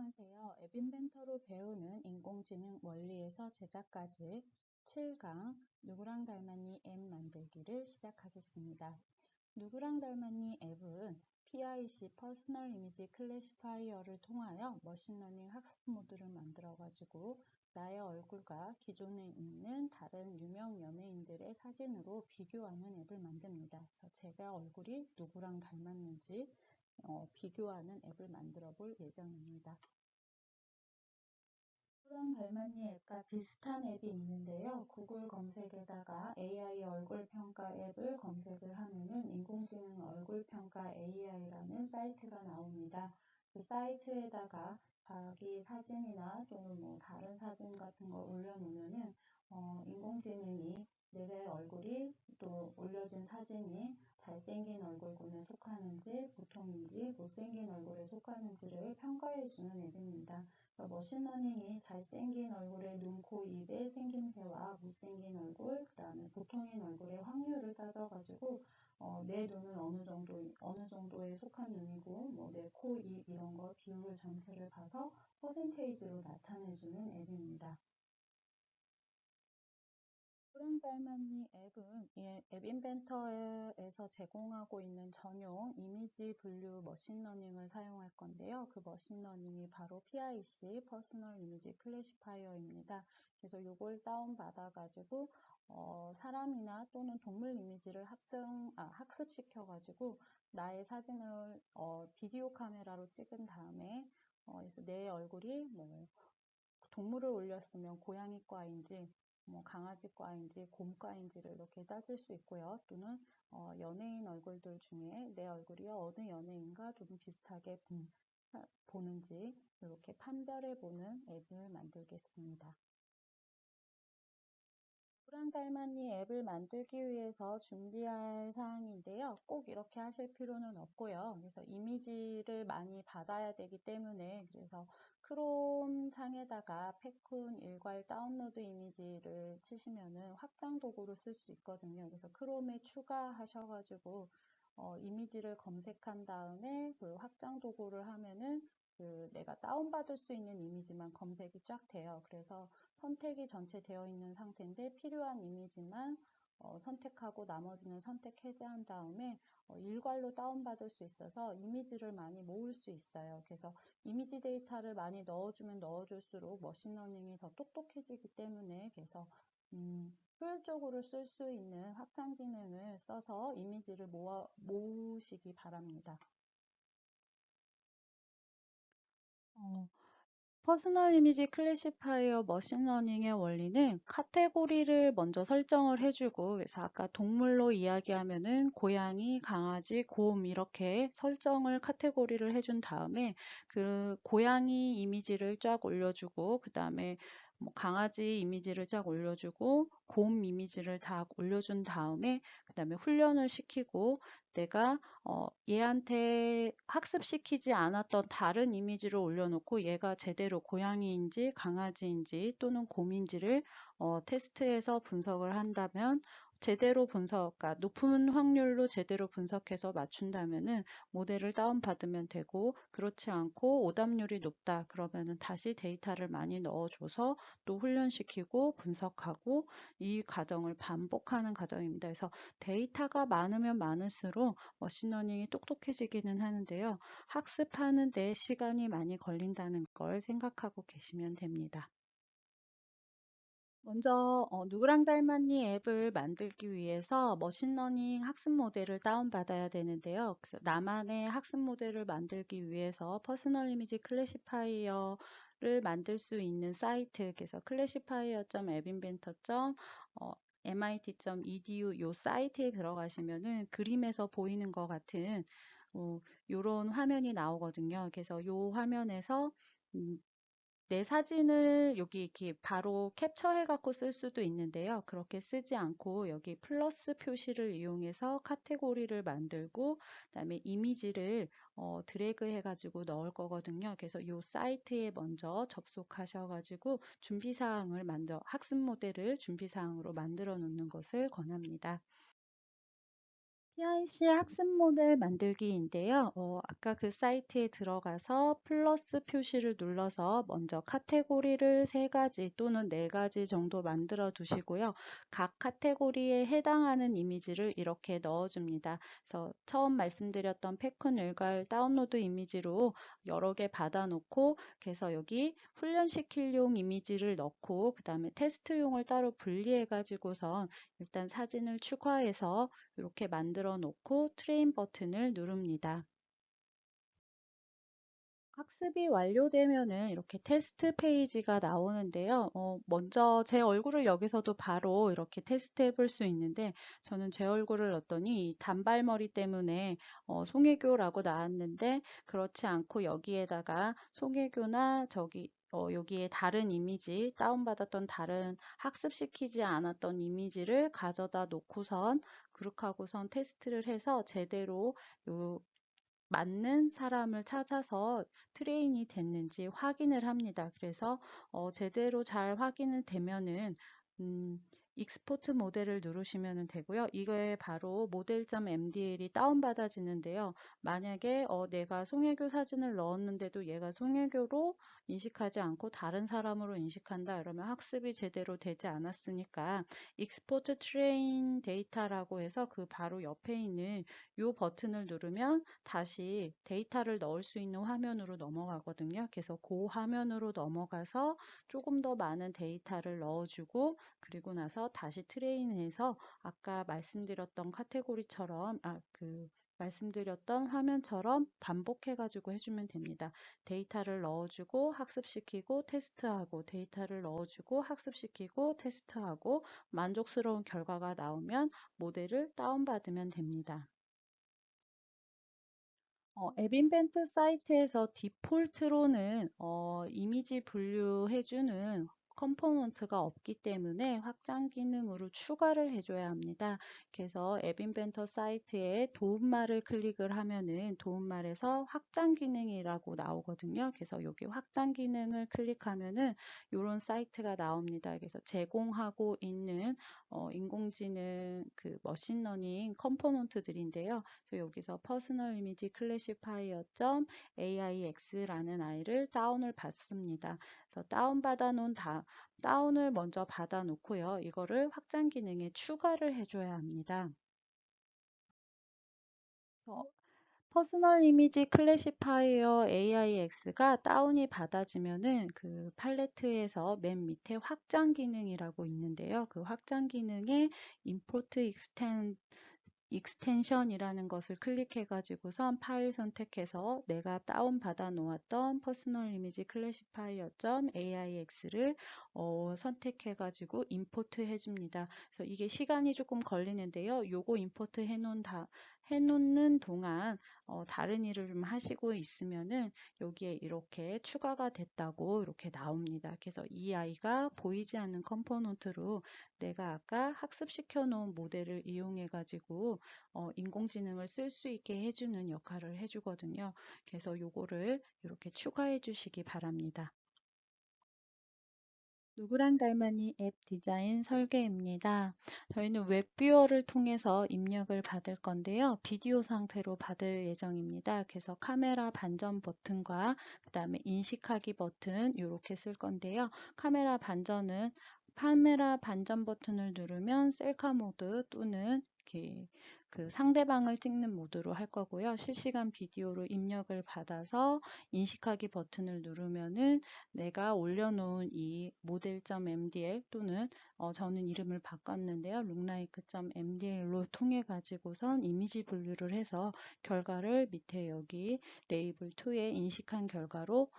안녕하세요. 앱 인벤터로 배우는 인공지능 원리에서 제작까지 7강 누구랑 닮았니 앱 만들기를 시작하겠습니다. 누구랑 닮았니 앱은 PIC 퍼스널 이미지 클래시파이어를 통하여 머신러닝 학습 모듈을 만들어 가지고 나의 얼굴과 기존에 있는 다른 유명 연예인들의 사진으로 비교하는 앱을 만듭니다. 그래서 제가 얼굴이 누구랑 닮았는지 비교하는 앱을 만들어 볼 예정입니다. 누구랑 닮았니 앱과 비슷한 앱이 있는데요. 구글 검색에다가 AI 얼굴 평가 앱을 검색을 하면은 인공지능 얼굴 평가 AI라는 사이트가 나옵니다. 그 사이트에다가 자기 사진이나 또는 뭐 다른 사진 같은 걸 올려놓으면은 인공지능이 내 얼굴이 또 올려진 사진이 잘생긴 얼굴군에 속하는지 보통인지 못생긴 얼굴에 속하는지를 평가해주는 앱입니다. 머신러닝이 잘생긴 얼굴의 눈, 코, 입의 생김새와 못생긴 얼굴, 그 다음에 보통인 얼굴의 확률을 따져가지고 내 눈은 어느 정도에 속한 눈이고 뭐 내 코, 입 이런 거 비율 전체를 봐서 퍼센테이지로 나타내주는 앱입니다. 누구랑 닮았니 앱은 앱 인벤터에서 제공하고 있는 전용 이미지 분류 머신러닝을 사용할 건데요. 그 머신러닝이 바로 PIC, 퍼스널 이미지 클래시파이어입니다. 그래서 이걸 다운받아 가지고 사람이나 또는 동물 이미지를 학습시켜 가지고 나의 사진을 비디오 카메라로 찍은 다음에 그래서 내 얼굴이 뭐 동물을 올렸으면 고양이과인지 뭐 강아지과인지 곰과인지를 이렇게 따질 수 있고요. 또는 연예인 얼굴들 중에 내 얼굴이 어느 연예인과 좀 비슷하게 보는지 이렇게 판별해 보는 앱을 만들겠습니다. 누구랑 닮았니 앱을 만들기 위해서 준비할 사항인데요. 꼭 이렇게 하실 필요는 없고요. 그래서 이미지를 많이 받아야 되기 때문에 그래서 크롬 창에다가 팩쿤 일괄 다운로드 이미지를 치시면은 확장 도구로 쓸 수 있거든요. 그래서 크롬에 추가하셔가지고 이미지를 검색한 다음에 그 확장 도구를 하면은 내가 다운받을 수 있는 이미지만 검색이 쫙 돼요. 그래서 선택이 전체 되어 있는 상태인데 필요한 이미지만 선택하고 나머지는 선택 해제한 다음에 일괄로 다운받을 수 있어서 이미지를 많이 모을 수 있어요. 그래서 이미지 데이터를 많이 넣어주면 넣어줄수록 머신러닝이 더 똑똑해지기 때문에 그래서 효율적으로 쓸 수 있는 확장 기능을 써서 이미지를 모으시기 바랍니다. 퍼스널 이미지 클래시파이어 머신러닝의 원리는 카테고리를 먼저 설정을 해주고 그래서 아까 동물로 이야기하면은 고양이, 강아지, 곰 이렇게 설정을 카테고리를 해준 다음에 그 고양이 이미지를 쫙 올려주고 그 다음에 뭐 강아지 이미지를 쫙 올려주고 곰 이미지를 다 올려준 다음에 그 다음에 훈련을 시키고 내가 얘한테 학습시키지 않았던 다른 이미지를 올려놓고 얘가 제대로 고양이인지 강아지인지 또는 곰인지를 테스트해서 분석을 한다면 제대로 그러니까 높은 확률로 제대로 분석해서 맞춘다면은 모델을 다운받으면 되고 그렇지 않고 오답률이 높다 그러면은 다시 데이터를 많이 넣어줘서 또 훈련시키고 분석하고 이 과정을 반복하는 과정입니다. 그래서 데이터가 많으면 많을수록 머신러닝이 똑똑해지기는 하는데요. 학습하는 데 시간이 많이 걸린다는 걸 생각하고 계시면 됩니다. 먼저 누구랑 닮았니 앱을 만들기 위해서 머신러닝 학습 모델을 다운받아야 되는데요. 그래서 나만의 학습 모델을 만들기 위해서 퍼스널 이미지 클래시파이어를 만들 수 있는 사이트, 그래서 classifier.appinventor.mit.edu 이 사이트에 들어가시면은 그림에서 보이는 것 같은 이런 화면이 나오거든요. 그래서 이 화면에서 내 사진을 여기 이렇게 바로 캡처해 갖고 쓸 수도 있는데요. 그렇게 쓰지 않고 여기 플러스 표시를 이용해서 카테고리를 만들고 그다음에 이미지를 드래그 해 가지고 넣을 거거든요. 그래서 이 사이트에 먼저 접속하셔 가지고 학습 모델을 준비 사항으로 만들어 놓는 것을 권합니다. PIC 학습 모델 만들기인데요. 아까 그 사이트에 들어가서 플러스 표시를 눌러서 먼저 카테고리를 3가지 또는 4가지 정도 만들어 두시고요. 각 카테고리에 해당하는 이미지를 이렇게 넣어줍니다. 그래서 처음 말씀드렸던 패큰 일괄 다운로드 이미지로 여러 개 받아놓고 그래서 여기 훈련시킬용 이미지를 넣고 그 다음에 테스트용을 따로 분리해 가지고선 일단 사진을 추가해서 이렇게 만들어 놓고 트레인 버튼을 누릅니다. 학습이 완료되면은 이렇게 테스트 페이지가 나오는데요. 먼저 제 얼굴을 여기서도 바로 이렇게 테스트 해볼 수 있는데 저는 제 얼굴을 넣었더니 이 단발머리 때문에 송혜교라고 나왔는데 그렇지 않고 여기에다가 송혜교나 여기에 다른 이미지, 다운받았던 다른 학습시키지 않았던 이미지를 가져다 놓고선 그렇게 하고선 테스트를 해서 제대로 요 맞는 사람을 찾아서 트레인이 됐는지 확인을 합니다. 그래서 제대로 잘 확인이 되면은 음, 익스포트 모델을 누르시면 되고요. 이거에 바로 모델.mdl이 다운받아지는데요. 만약에 내가 송혜교 사진을 넣었는데도 얘가 송혜교로 인식하지 않고 다른 사람으로 인식한다. 그러면 학습이 제대로 되지 않았으니까 익스포트 트레인 데이터라고 해서 그 바로 옆에 있는 이 버튼을 누르면 다시 데이터를 넣을 수 있는 화면으로 넘어가거든요. 그래서 그 화면으로 넘어가서 조금 더 많은 데이터를 넣어주고 그리고 나서 다시 트레인해서 아까 말씀드렸던 카테고리처럼 말씀드렸던 화면처럼 반복해가지고 해주면 됩니다. 데이터를 넣어주고 학습시키고 테스트하고 데이터를 넣어주고 학습시키고 테스트하고 만족스러운 결과가 나오면 모델을 다운받으면 됩니다. 앱 인벤트 사이트에서 디폴트로는 이미지 분류해주는 컴포넌트가 없기 때문에 확장 기능으로 추가를 해줘야 합니다. 그래서 앱 인벤터 사이트에 도움말을 클릭을 하면은 도움말에서 확장 기능이라고 나오거든요. 그래서 여기 확장 기능을 클릭하면은 이런 사이트가 나옵니다. 그래서 제공하고 있는 인공지능 그 머신러닝 컴포넌트들인데요. 그래서 여기서 퍼스널 이미지 클래시파이어.AIX라는 아이를 다운을 받습니다. 그래서 다운을 먼저 받아 놓고요. 이거를 확장 기능에 추가를 해줘야 합니다. 퍼스널 이미지 클래시파이어 AIX가 다운이 받아지면은 그 팔레트에서 맨 밑에 확장 기능이라고 있는데요. 그 확장 기능에 import 익스텐션이라는 것을 클릭해 가지고선 파일 선택해서 내가 다운받아 놓았던 퍼스널 이미지 클래시파이어.AIX를 선택해 가지고 임포트 해줍니다. 그래서 이게 시간이 조금 걸리는데요. 요거 임포트 해놓는 동안 다른 일을 좀 하시고 있으면은 여기에 이렇게 추가가 됐다고 이렇게 나옵니다. 그래서 이 아이가 보이지 않는 컴포넌트로 내가 아까 학습시켜 놓은 모델을 이용해 가지고 인공지능을 쓸 수 있게 해주는 역할을 해주거든요. 그래서 요거를 이렇게 추가해 주시기 바랍니다. 누구랑 닮았니 앱 디자인 설계입니다. 저희는 웹뷰어를 통해서 입력을 받을 건데요. 비디오 상태로 받을 예정입니다. 그래서 카메라 반전 버튼과 그 다음에 인식하기 버튼 이렇게 쓸 건데요. 카메라 반전 버튼을 누르면 셀카 모드 또는 이렇게 그 상대방을 찍는 모드로 할 거고요. 실시간 비디오로 입력을 받아서 인식하기 버튼을 누르면은 내가 올려놓은 이 모델.mdl 또는 저는 이름을 바꿨는데요. looklike.mdl로 통해 가지고선 이미지 분류를 해서 결과를 밑에 여기 레이블 2에 인식한 결과로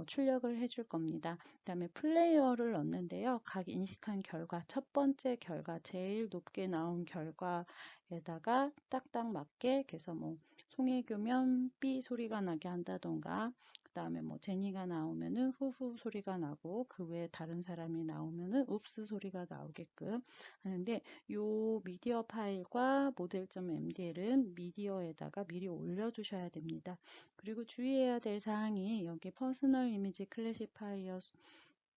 출력을 해줄 겁니다. 그 다음에 플레이어를 넣는데요. 각 인식한 결과, 첫 번째 결과, 제일 높게 나온 결과에다가 딱딱 맞게 그래서 뭐 송혜교면 삐 소리가 나게 한다던가 그 다음에 뭐 제니가 나오면은 후후 소리가 나고 그 외에 다른 사람이 나오면은 읍스 소리가 나오게끔 하는데 요 미디어 파일과 모델.mdl은 미디어에다가 미리 올려두셔야 됩니다. 그리고 주의해야 될 사항이 여기 퍼스널 이미지 클래시파이어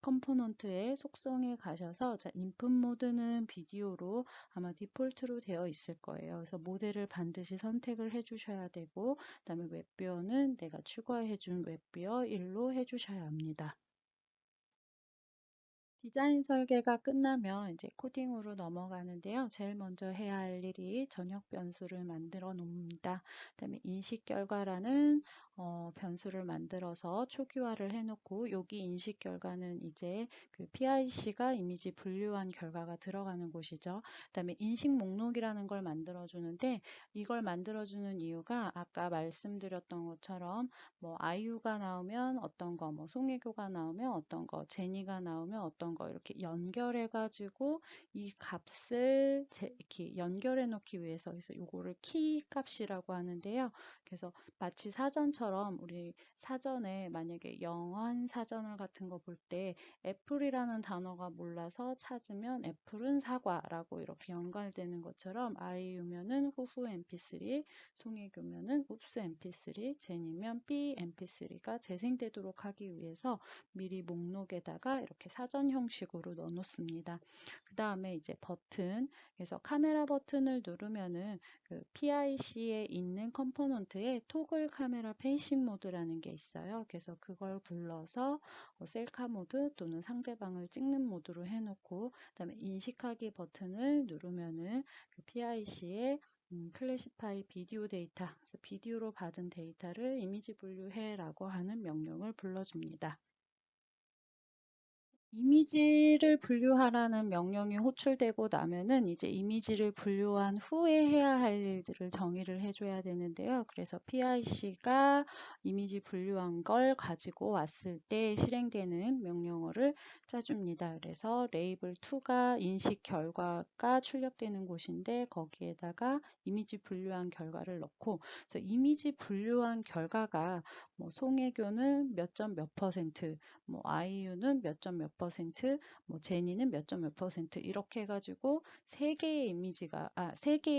컴포넌트의 속성에 가셔서 자, 인풋 모드는 비디오로 아마 디폴트로 되어 있을 거예요. 그래서 모델을 반드시 선택을 해주셔야 되고, 그다음에 웹뷰어는 내가 추가해준 웹뷰어 1로 해주셔야 합니다. 디자인 설계가 끝나면 이제 코딩으로 넘어가는데요. 제일 먼저 해야 할 일이 전역 변수를 만들어 놓습니다. 그다음에 인식 결과라는 변수를 만들어서 초기화를 해놓고 여기 인식 결과는 이제 그 PIC가 이미지 분류한 결과가 들어가는 곳이죠. 그다음에 인식 목록이라는 걸 만들어 주는데 이걸 만들어 주는 이유가 아까 말씀드렸던 것처럼 뭐 아이유가 나오면 어떤 거, 뭐 송혜교가 나오면 어떤 거, 제니가 나오면 어떤 거 이렇게 연결해 가지고 이 값을 이렇게 연결해 놓기 위해서 그래서 요거를 키 값이라고 하는데요. 그래서 마치 사전처럼 우리 사전에 만약에 영어 사전을 같은 거 볼 때 애플이라는 단어가 몰라서 찾으면 애플은 사과라고 이렇게 연결되는 것처럼 아이유면은 후후 mp3, 송혜교면은 읍스 mp3, 제니면 b mp3가 재생되도록 하기 위해서 미리 목록에다가 이렇게 사전 형식으로 넣어 놓습니다. 그 다음에 이제 버튼, 그래서 카메라 버튼을 누르면은 그 PIC에 있는 컴포넌트에 토글 카메라 페이싱 모드라는 게 있어요. 그래서 그걸 불러서 셀카 모드 또는 상대방을 찍는 모드로 해놓고 그다음에 인식하기 버튼을 누르면은 그 PIC에 클래시파이 비디오 데이터, 그래서 비디오로 받은 데이터를 이미지 분류해 라고 하는 명령을 불러줍니다. 이미지를 분류하라는 명령이 호출되고 나면은 이제 이미지를 분류한 후에 해야 할 일들을 정의를 해줘야 되는데요. 그래서 PIC가 이미지 분류한 걸 가지고 왔을 때 실행되는 명령어를 짜줍니다. 그래서 레이블 2가 인식 결과가 출력되는 곳인데 거기에다가 이미지 분류한 결과를 넣고 그래서 이미지 분류한 결과가 뭐 송혜교는 몇 점 몇 퍼센트 뭐 아이유는 몇 점 몇 퍼센트, 뭐 제니는 몇 점 몇 퍼센트 이렇게 해가지고 세 개의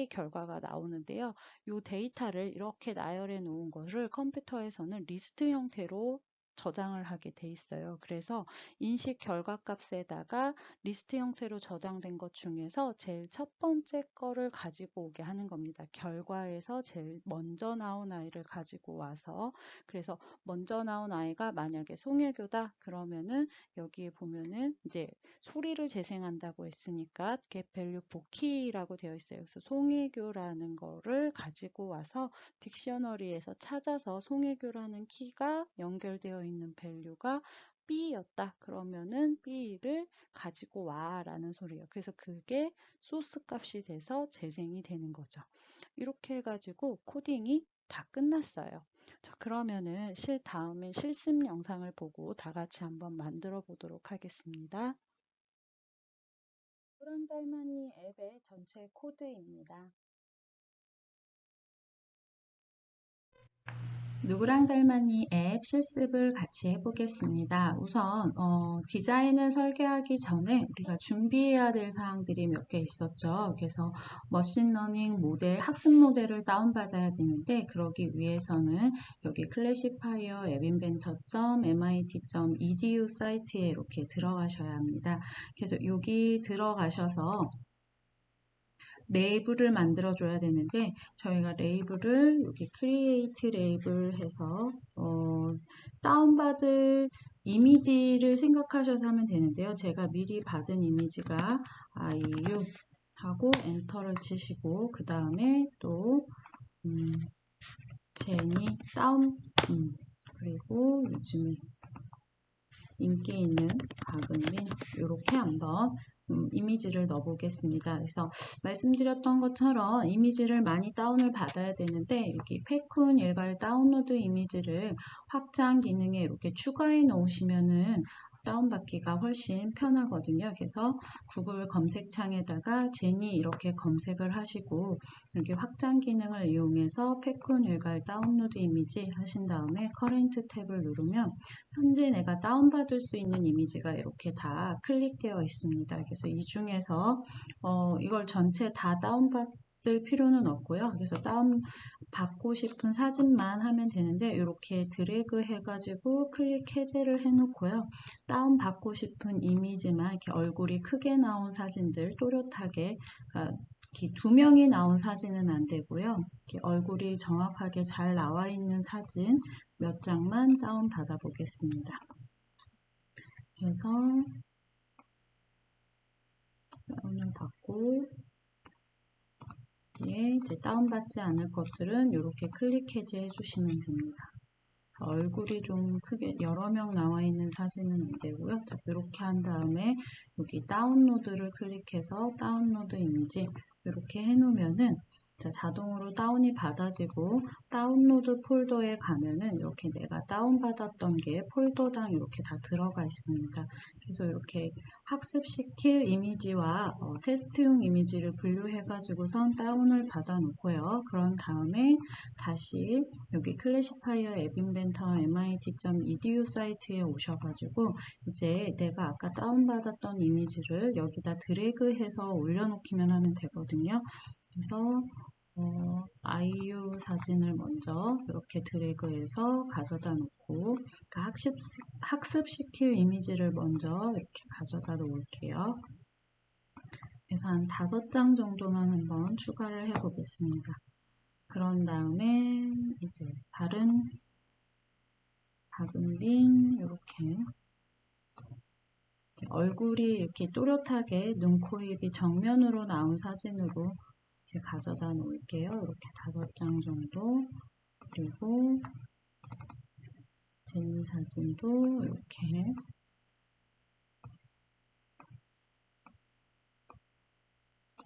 결과가 나오는데요. 이 데이터를 이렇게 나열해 놓은 것을 컴퓨터에서는 리스트 형태로 저장을 하게 돼 있어요. 그래서 인식 결과 값에다가 리스트 형태로 저장된 것 중에서 제일 첫 번째 거를 가지고 오게 하는 겁니다. 결과에서 제일 먼저 나온 아이를 가지고 와서 그래서 먼저 나온 아이가 만약에 송혜교다 그러면은 여기에 보면은 이제 소리를 재생한다고 했으니까 get value for key라고 되어 있어요. 그래서 송혜교라는 거를 가지고 와서 딕셔너리에서 찾아서 송혜교라는 키가 연결되어 있는 value가 B였다. 그러면은 B를 가지고 와 라는 소리예요. 그래서 그게 소스 값이 돼서 재생이 되는 거죠. 이렇게 해가지고 코딩이 다 끝났어요. 자, 그러면은 다음에 실습 영상을 보고 다 같이 한번 만들어 보도록 하겠습니다. 누구랑 닮았니 앱의 전체 코드입니다. 누구랑 닮았니 앱 실습을 같이 해보겠습니다. 우선 디자인을 설계하기 전에 우리가 준비해야 될 사항들이 몇 개 있었죠. 그래서 머신러닝 모델, 학습 모델을 다운받아야 되는데 그러기 위해서는 여기 클래시파이어 앱인벤터.mit.edu 사이트에 이렇게 들어가셔야 합니다. 그래서 여기 들어가셔서 레이블을 만들어 줘야 되는데 저희가 레이블을 여기 크리에이트 레이블 해서 다운받을 이미지를 생각하셔서 하면 되는데요. 제가 미리 받은 이미지가 아이유 하고 엔터를 치시고 그 다음에 또 제니 다운 그리고 요즘에 인기 있는 박은빈 이렇게 한번 이미지를 넣어 보겠습니다. 그래서 말씀드렸던 것처럼 이미지를 많이 다운을 받아야 되는데 여기 페쿤 일괄 다운로드 이미지를 확장 기능에 이렇게 추가해 놓으시면은 다운받기가 훨씬 편하거든요. 그래서 구글 검색창에다가 제니 이렇게 검색을 하시고 이렇게 확장 기능을 이용해서 페쿤 일괄 다운로드 이미지 하신 다음에 커런트 탭을 누르면 현재 내가 다운받을 수 있는 이미지가 이렇게 다 클릭되어 있습니다. 그래서 이 중에서 이걸 전체 다 쓸 필요는 없고요. 그래서 다운 받고 싶은 사진만 하면 되는데 이렇게 드래그 해가지고 클릭 해제를 해놓고요. 다운 받고 싶은 이미지만 이렇게 얼굴이 크게 나온 사진들 또렷하게 이렇게 두 명이 나온 사진은 안 되고요. 이렇게 얼굴이 정확하게 잘 나와 있는 사진 몇 장만 다운 받아 보겠습니다. 그래서 다운을 받고 이제 다운받지 않을 것들은 이렇게 클릭 해제 해주시면 됩니다. 얼굴이 좀 크게 여러 명 나와 있는 사진은 안 되고요. 자, 이렇게 한 다음에 여기 다운로드를 클릭해서 다운로드 이미지 이렇게 해놓으면은 자동으로 다운이 받아지고 다운로드 폴더에 가면은 이렇게 내가 다운받았던 게 폴더당 이렇게 다 들어가 있습니다. 그래서 이렇게 학습시킬 이미지와 테스트용 이미지를 분류해 가지고선 다운을 받아 놓고요. 그런 다음에 다시 여기 클래시파이어 앱 인벤터 mit.edu 사이트에 오셔가지고 이제 내가 아까 다운받았던 이미지를 여기다 드래그해서 올려놓기만 하면 되거든요. 그래서 아이유 사진을 먼저 이렇게 드래그해서 가져다 놓고 그러니까 학습시킬 이미지를 먼저 이렇게 가져다 놓을게요. 그래서 한 5장 정도만 한번 추가를 해 보겠습니다. 그런 다음에 이제 박은빈 이렇게 얼굴이 이렇게 또렷하게 눈, 코, 입이 정면으로 나온 사진으로 이렇게 가져다 놓을게요. 이렇게 5장 정도. 그리고 제니 사진도 이렇게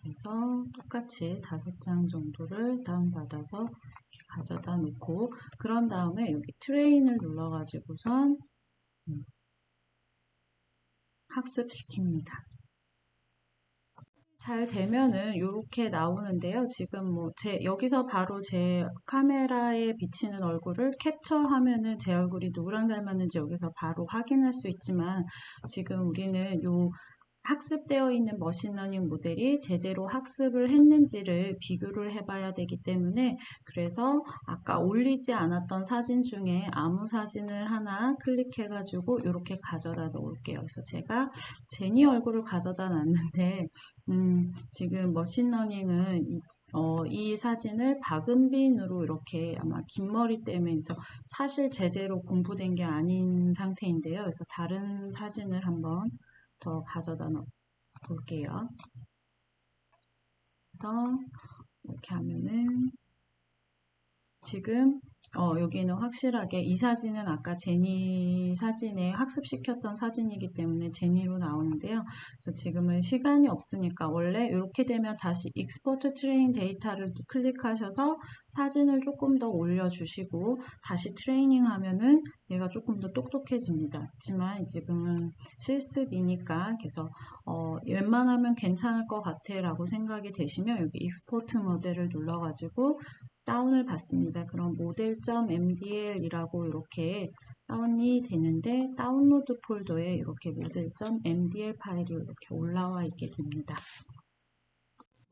해서 똑같이 5장 정도를 다운받아서 이렇게 가져다 놓고 그런 다음에 여기 트레인을 눌러가지고선 학습시킵니다. 잘 되면은 이렇게 나오는데요. 지금 뭐 여기서 바로 제 카메라에 비치는 얼굴을 캡처하면은 제 얼굴이 누구랑 닮았는지 여기서 바로 확인할 수 있지만 지금 우리는 요 학습되어 있는 머신러닝 모델이 제대로 학습을 했는지를 비교를 해봐야 되기 때문에 그래서 아까 올리지 않았던 사진 중에 아무 사진을 하나 클릭해가지고 이렇게 가져다 놓을게요. 그래서 제가 제니 얼굴을 가져다 놨는데 지금 머신러닝은 이 사진을 박은빈으로 이렇게 아마 긴 머리 때문에 사실 제대로 공부된 게 아닌 상태인데요. 그래서 다른 사진을 한번 더 가져다 볼게요. 그래서 이렇게 하면은 지금 여기는 확실하게 이 사진은 아까 제니 사진에 학습시켰던 사진이기 때문에 제니로 나오는데요. 그래서 지금은 시간이 없으니까 원래 이렇게 되면 다시 익스포트 트레인 데이터를 클릭하셔서 사진을 조금 더 올려주시고 다시 트레이닝 하면은 얘가 조금 더 똑똑해집니다. 하지만 지금은 실습이니까 그래서 웬만하면 괜찮을 것 같아 라고 생각이 되시면 여기 익스포트 모델을 눌러가지고 다운을 받습니다. 그럼 model.mdl이라고 이렇게 다운이 되는데 다운로드 폴더에 이렇게 model.mdl 파일이 이렇게 올라와 있게 됩니다.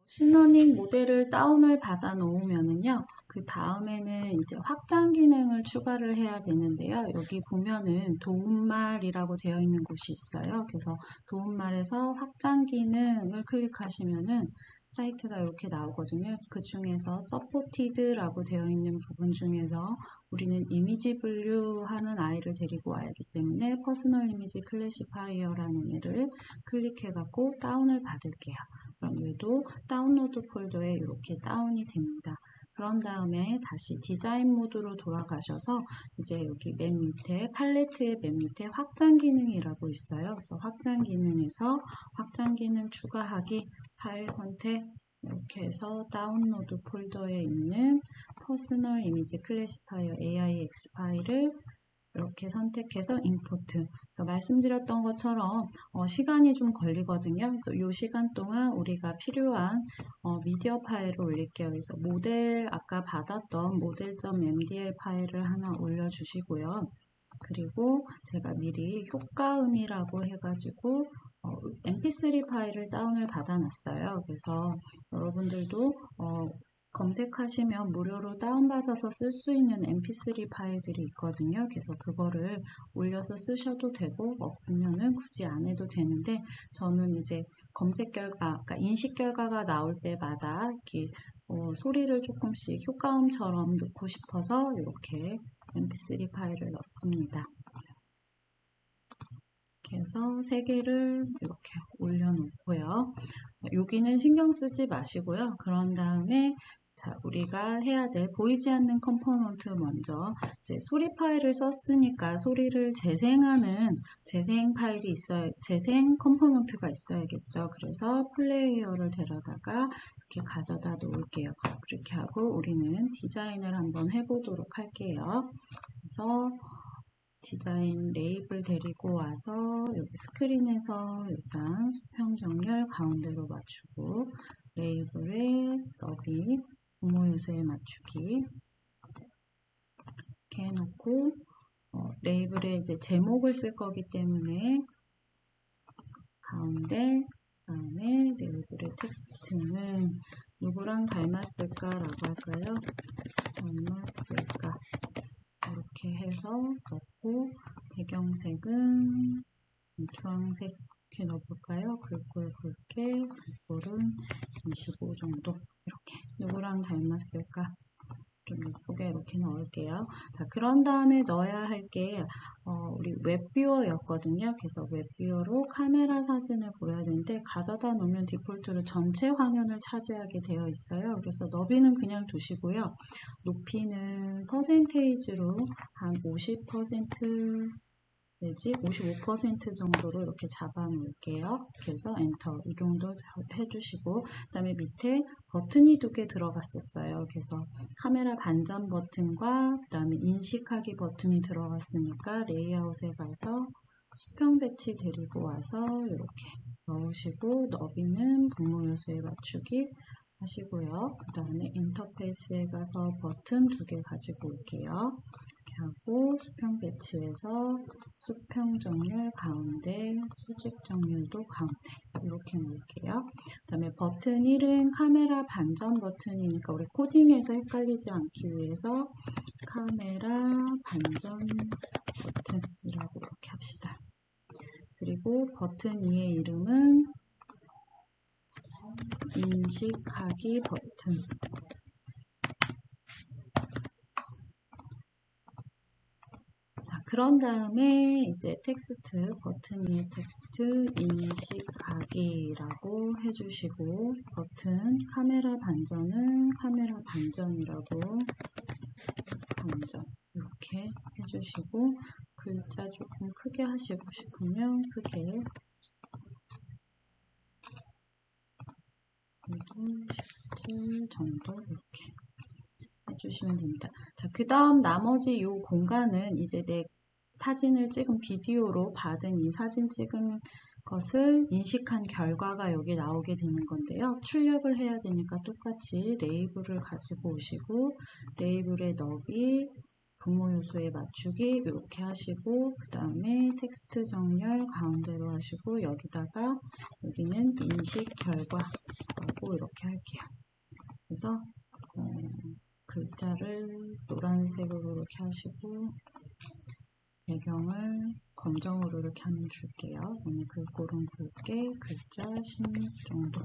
머신러닝 모델을 다운을 받아 놓으면은요, 그 다음에는 이제 확장 기능을 추가를 해야 되는데요. 여기 보면은 도움말이라고 되어 있는 곳이 있어요. 그래서 도움말에서 확장 기능을 클릭하시면은 사이트가 이렇게 나오거든요. 그 중에서 supported라고 되어 있는 부분 중에서 우리는 이미지 분류하는 아이를 데리고 와야 하기 때문에 퍼스널 이미지 클래시파이어라는 애를 클릭해 갖고 다운을 받을게요. 그럼 얘도 다운로드 폴더에 이렇게 다운이 됩니다. 그런 다음에 다시 디자인 모드로 돌아가셔서 이제 여기 맨 밑에 팔레트의 맨 밑에 확장 기능이라고 있어요. 그래서 확장 기능에서 확장 기능 추가하기 파일 선택 이렇게 해서 다운로드 폴더에 있는 퍼스널 이미지 클래시파이어 AIX 파일을 이렇게 선택해서 임포트. 그래서 말씀드렸던 것처럼 시간이 좀 걸리거든요. 그래서 이 시간 동안 우리가 필요한 미디어 파일을 올릴게요. 그래서 모델 아까 받았던 model.mdl 파일을 하나 올려주시고요. 그리고 제가 미리 효과음이라고 해가지고 mp3 파일을 다운을 받아놨어요. 그래서 여러분들도 검색하시면 무료로 다운받아서 쓸 수 있는 mp3 파일들이 있거든요. 그래서 그거를 올려서 쓰셔도 되고 없으면은 굳이 안 해도 되는데 저는 이제 검색 결과, 그러니까 인식 결과가 나올 때마다 이렇게 소리를 조금씩 효과음처럼 넣고 싶어서 이렇게 mp3 파일을 넣습니다. 해서 3개를 이렇게 올려놓고요. 자, 여기는 신경 쓰지 마시고요. 그런 다음에 자, 우리가 해야 될 보이지 않는 컴포넌트 먼저 이제 소리 파일을 썼으니까 소리를 재생하는 재생 파일이 있어야 재생 컴포넌트가 있어야겠죠. 그래서 플레이어를 데려다가 이렇게 가져다 놓을게요. 그렇게 하고 우리는 디자인을 한번 해보도록 할게요. 그래서 디자인 레이블 데리고 와서 여기 스크린에서 일단 수평 정렬 가운데로 맞추고 레이블에 너비 분모 요소에 맞추기 이렇게 해놓고 레이블에 이제 제목을 쓸 거기 때문에 가운데 그다음에 레이블의 텍스트는 누구랑 닮았을까 라고 할까요? 닮았을까 이렇게 해서 넣고 배경색은 주황색 이렇게 넣어볼까요? 글꼴 굵게 글꼴은 25 정도 이렇게 누구랑 닮았을까 좀 예쁘게 이렇게 넣을게요. 자, 그런 다음에 넣어야 할 게 우리 웹뷰어였거든요. 그래서 웹뷰어로 카메라 사진을 보여야 되는데 가져다 놓으면 디폴트로 전체 화면을 차지하게 되어 있어요. 그래서 너비는 그냥 두시고요. 높이는 퍼센테이지로 한 50% 내지 55% 정도로 이렇게 잡아 놓을게요. 그래서 엔터 이 정도 해주시고 그 다음에 밑에 버튼이 2개 들어갔었어요. 그래서 카메라 반전 버튼과 그 다음에 인식하기 버튼이 들어갔으니까 레이아웃에 가서 수평 배치 데리고 와서 이렇게 넣으시고 너비는 분모 요소에 맞추기 하시고요. 그 다음에 인터페이스에 가서 버튼 2개 가지고 올게요. 이렇게 하고 수평 배치해서 수평 정렬 가운데, 수직 정렬도 가운데 이렇게 놓을게요. 그 다음에 버튼 1은 카메라 반전 버튼이니까 우리 코딩에서 헷갈리지 않기 위해서 카메라 반전 버튼이라고 이렇게 합시다. 그리고 버튼 2의 이름은 인식하기 버튼. 자, 그런 다음에 이제 텍스트, 버튼 위에 텍스트 인식하기라고 해주시고 버튼 카메라 반전은 카메라 반전이라고 반전 이렇게 해주시고 글자 조금 크게 하시고 싶으면 크게 17 정도 이렇게 해주시면 됩니다. 자, 그 다음 나머지 이 공간은 이제 내 사진을 찍은 비디오로 받은 이 사진 찍은 것을 인식한 결과가 여기 나오게 되는 건데요. 출력을 해야 되니까 똑같이 레이블을 가지고 오시고 레이블의 너비, 분모 요소에 맞추기 이렇게 하시고 그 다음에 텍스트 정렬 가운데로 하시고 여기다가 여기는 인식 결과라고 이렇게 할게요. 그래서 글자를 노란색으로 이렇게 하시고 배경을 검정으로 이렇게 하면 줄게요. 그다음에 글꼴은 굵게 글자 16 정도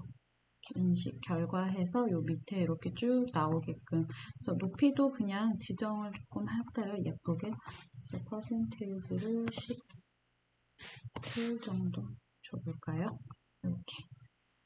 인식 결과해서 요 밑에 이렇게 쭉 나오게끔 그래서 높이도 그냥 지정을 조금 할까요? 예쁘게 그래서 퍼센테이지를 17 정도 줘볼까요? 이렇게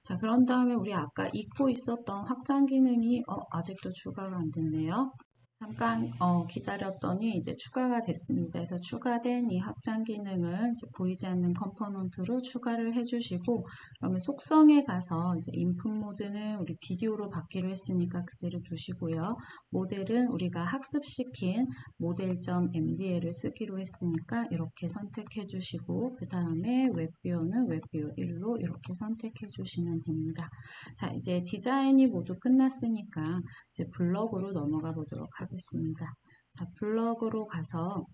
자, 그런 다음에 우리 아까 잊고 있었던 확장 기능이 아직도 추가가 안 됐네요. 잠깐 기다렸더니 이제 추가가 됐습니다. 그래서 추가된 이 확장 기능을 이제 보이지 않는 컴포넌트로 추가를 해주시고 그러면 속성에 가서 이제 인풋 모드는 우리 비디오로 받기로 했으니까 그대로 두시고요. 모델은 우리가 학습시킨 모델.mdl을 쓰기로 했으니까 이렇게 선택해 주시고 그 다음에 웹뷰어는 웹뷰어 1로 이렇게 선택해 주시면 됩니다. 자, 이제 디자인이 모두 끝났으니까 이제 블럭으로 넘어가 보도록 하겠습니다. 자, 블럭으로 가서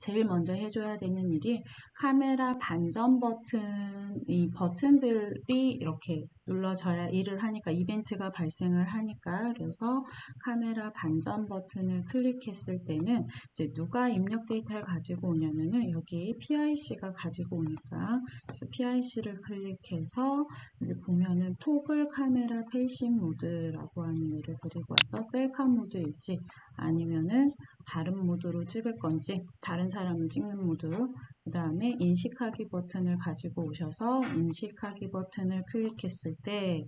제일 먼저 해줘야 되는 일이 카메라 반전 버튼, 이 버튼들이 이렇게 눌러져야 일을 하니까 이벤트가 발생을 하니까 그래서 카메라 반전 버튼을 클릭했을 때는 이제 누가 입력 데이터를 가지고 오냐면은 여기 PIC가 가지고 오니까 그래서 PIC를 클릭해서 여기 보면은 토글 카메라 페이싱 모드라고 하는 애를 데리고 와서 셀카 모드일지 아니면은 다른 모드로 찍을 건지 다른 사람을 찍는 모드 그 다음에 인식하기 버튼을 가지고 오셔서 인식하기 버튼을 클릭했을 때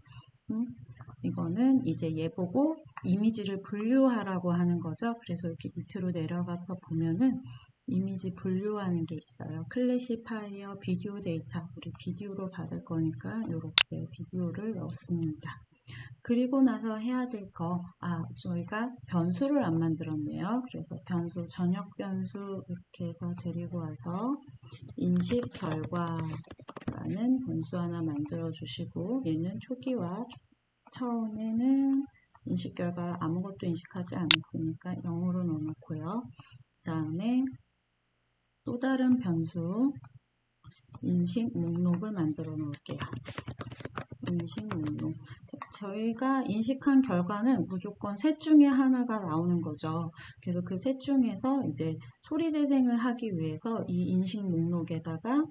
이거는 이제 얘 보고 이미지를 분류하라고 하는 거죠. 그래서 이렇게 밑으로 내려가서 보면은 이미지 분류하는 게 있어요. 클래시파이어 비디오 데이터 우리 비디오로 받을 거니까 이렇게 비디오를 넣습니다. 그리고 나서 해야 될 거, 저희가 변수를 안 만들었네요. 그래서 변수, 전역 변수 이렇게 해서 데리고 와서 인식 결과라는 변수 하나 만들어 주시고 얘는 초기화, 처음에는 인식 결과 아무것도 인식하지 않았으니까 0으로 넣어놓고요. 그 다음에 또 다른 변수, 인식 목록을 만들어 놓을게요. 인식 목록. 저희가 인식한 결과는 무조건 셋 중에 하나가 나오는 거죠. 그래서 그 셋 중에서 이제 소리 재생을 하기 위해서 이 인식 목록에다가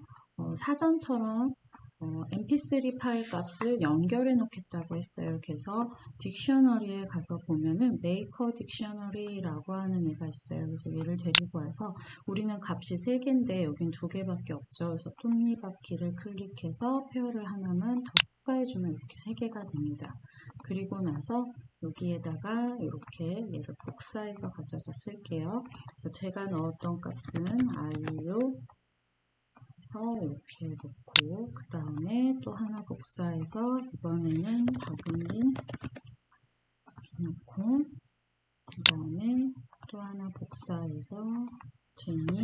사전처럼 mp3 파일 값을 연결해 놓겠다고 했어요. 그래서 딕셔너리에 가서 보면은 메이커 딕셔너리라고 하는 애가 있어요. 그래서 얘를 데리고 와서 우리는 값이 3개인데 여긴 2개밖에 없죠. 그래서 톱니바퀴를 클릭해서 페어를 하나만 더 추가해주면 이렇게 3개가 됩니다. 그리고 나서 여기에다가 이렇게 얘를 복사해서 가져다 쓸게요. 그래서 제가 넣었던 값은 IU 해서 이렇게 놓고 그 다음에 또 하나 복사해서 이번에는 박은빈 놓고 그 다음에 또 하나 복사해서 제니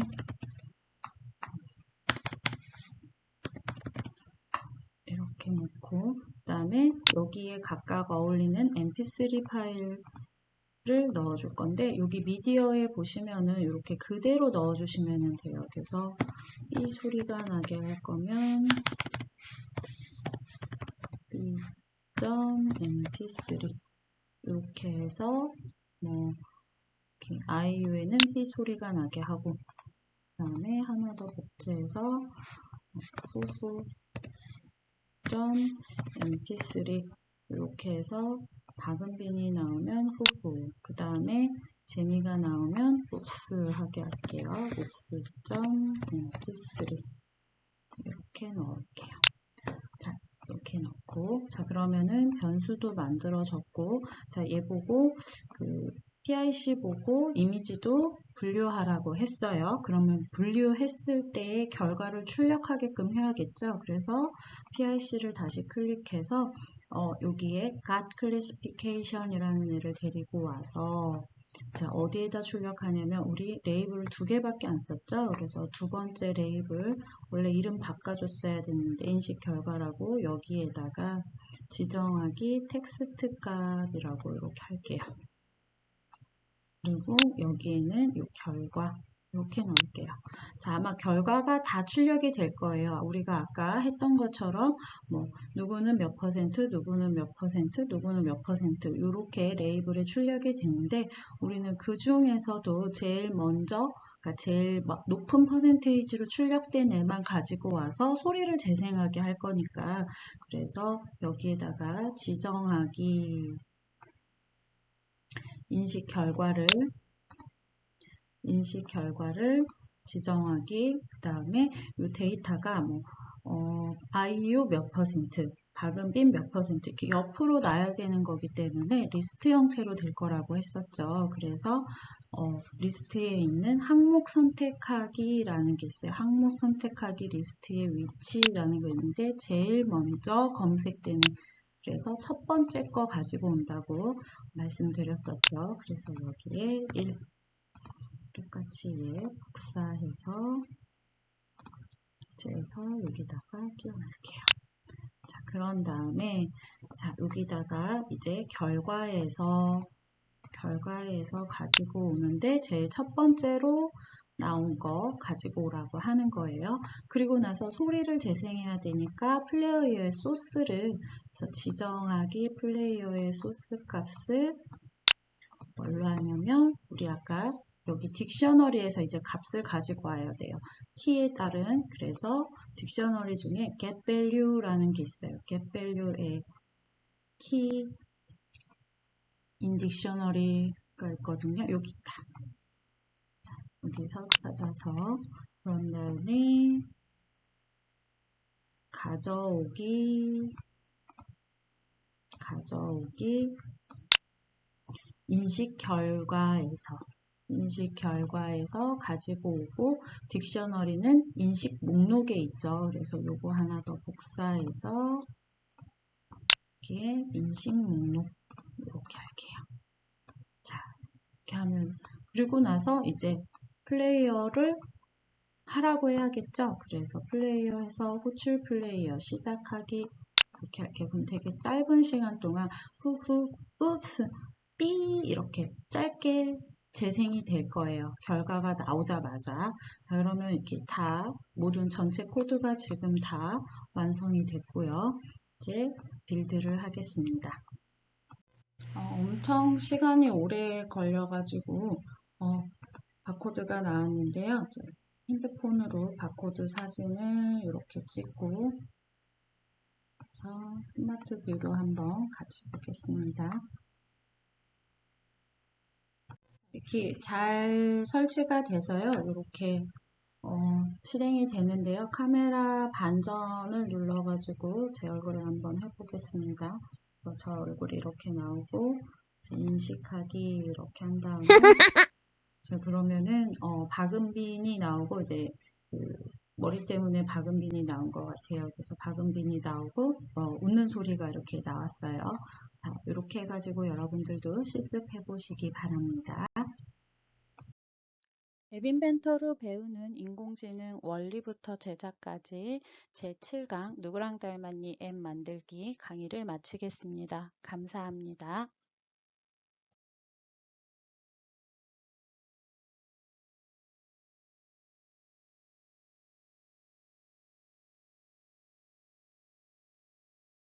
이렇게 놓고 그 다음에 여기에 각각 어울리는 mp3 파일을 넣어줄 건데 여기 미디어에 보시면은 이렇게 그대로 넣어주시면 돼요. 그래서 이 소리가 나게 할 거면 b.mp3 이렇게 해서 뭐 이렇게 아이유에는 B 소리가 나게 하고 그 다음에 하나 더 복제해서 후후.mp3 이렇게 해서 박은빈이 나오면 후후 그 다음에 제니가 나오면 옵스 하게 할게요. 옵스.mp3 이렇게 넣을게요. 자 이렇게 넣고 자 그러면은 변수도 만들어졌고 자 얘 보고 그 PIC 보고 이미지도 분류하라고 했어요. 그러면 분류했을 때의 결과를 출력하게끔 해야겠죠. 그래서 PIC를 다시 클릭해서 여기에 got classification 이라는 애를 데리고 와서 자 어디에다 출력하냐면 우리 레이블을 2개밖에 안 썼죠. 그래서 두 번째 레이블 원래 이름 바꿔줬어야 되는데 인식 결과라고 여기에다가 지정하기 텍스트 값이라고 이렇게 할게요. 그리고 여기에는 이 결과 이렇게 넣을게요. 자, 아마 결과가 다 출력이 될 거예요. 우리가 아까 했던 것처럼 뭐 누구는 몇 퍼센트, 누구는 몇 퍼센트, 누구는 몇 퍼센트 이렇게 레이블에 출력이 되는데 우리는 그 중에서도 제일 먼저 그러니까 제일 높은 퍼센테이지로 출력된 애만 가지고 와서 소리를 재생하게 할 거니까 그래서 여기에다가 지정하기 인식 결과를 지정하기 그 다음에 이 데이터가 뭐 IU 몇 퍼센트 박은빈 몇 퍼센트 이렇게 옆으로 놔야 되는 거기 때문에 리스트 형태로 될 거라고 했었죠. 그래서 리스트에 있는 항목 선택하기라는 게 있어요. 항목 선택하기 리스트의 위치라는 거 있는데 제일 먼저 검색되는 그래서 첫 번째 거 가지고 온다고 말씀드렸었죠. 그래서 여기에 1 똑같이 얘 복사해서 여기다가 끼워놓을게요. 자, 그런 다음에 자 여기다가 이제 결과에서 가지고 오는데 제일 첫 번째로 나온 거 가지고 오라고 하는 거예요. 그리고 나서 소리를 재생해야 되니까 플레이어의 소스를 그래서 지정하기 플레이어의 소스 값을 뭘로 하냐면 우리 아까 여기 딕셔너리에서 이제 값을 가지고 와야 돼요. 키에 따른 그래서 딕셔너리 중에 getValue라는 게 있어요. getValue의 키 in 딕셔너리가 있거든요. 여기 있다. 자, 여기서 찾아서 그런 다음에 가져오기 인식 결과에서 가지고 오고 딕셔너리는 인식 목록에 있죠. 그래서 요거 하나 더 복사해서 이렇게 인식 목록 이렇게 할게요. 자, 이렇게 하면 그리고 나서 이제 플레이어를 하라고 해야겠죠. 그래서 플레이어에서 호출 플레이어 시작하기 이렇게 할게요. 그럼 되게 짧은 시간 동안 후후 읍스 삐 이렇게 짧게 재생이 될 거예요. 결과가 나오자마자. 자, 그러면 이렇게 다 모든 전체 코드가 지금 다 완성이 됐고요. 이제 빌드를 하겠습니다. 엄청 시간이 오래 걸려가지고 바코드가 나왔는데요. 이제 핸드폰으로 바코드 사진을 이렇게 찍고 그래서 스마트 뷰로 한번 같이 보겠습니다. 이렇게 잘 설치가 돼서요. 이렇게 실행이 되는데요. 카메라 반전을 눌러가지고 제 얼굴을 한번 해보겠습니다. 그래서 저 얼굴이 이렇게 나오고 인식하기 이렇게 한 다음에 자, 그러면은 박은빈이 나오고 이제 그 머리 때문에 박은빈이 나온 것 같아요. 그래서 박은빈이 나오고 웃는 소리가 이렇게 나왔어요. 자, 이렇게 해가지고 여러분들도 실습해 보시기 바랍니다. 앱 인벤터로 배우는 인공지능 원리부터 제작까지 제7강 누구랑 닮았니 앱 만들기 강의를 마치겠습니다. 감사합니다.